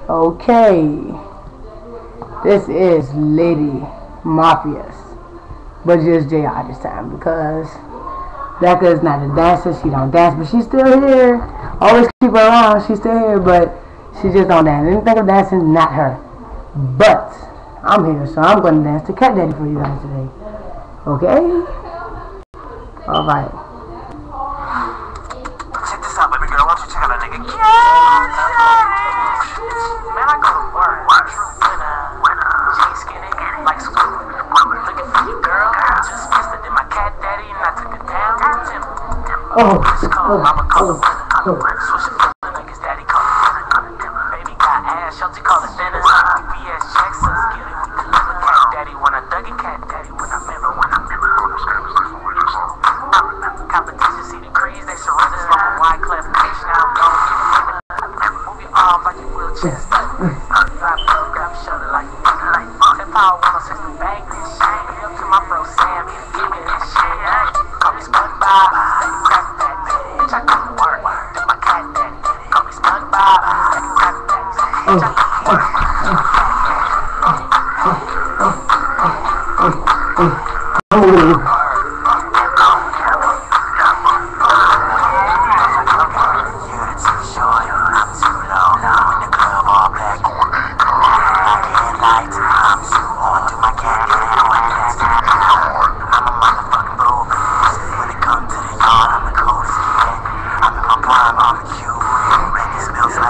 Okay, this is Lady Mafia's, but just JR this time because Becca is not a dancer. She don't dance, but she's still here. Always keep her around. She's still here, but she just don't dance. Anything of dancing, not her. But I'm here, so I'm gonna dance to Cat Daddy for you guys today. Okay? All right. Check this out, baby girl. Why don't you check out a nigga? Cat Daddy. Man, I go to work. Jeans skinny, like squid. Looking for you, girl. Just missed it. Did my Cat Daddy and I took it down to the temple. It's cold, Mama call it winter. Switch it for like his daddy call it dinner. Baby got ass, Shelty call it dinner. UPS checks us, get it with the liver. Cat Daddy when I dug it, Cat Daddy when I remember. Competition, see the crease, they surrender. Smoking wide clarification, I'm gon' get it. Move your arms like you wheelchair stuck. Drop it, grab your shoulder like you need it. That power 106 to bang this shit. Up to my bro Sam, he give me this shit. Call me SpongeBob, crack that bitch. I come to work, do my Cat Daddy. Call me SpongeBob, crack that bitch. I come to work.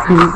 He's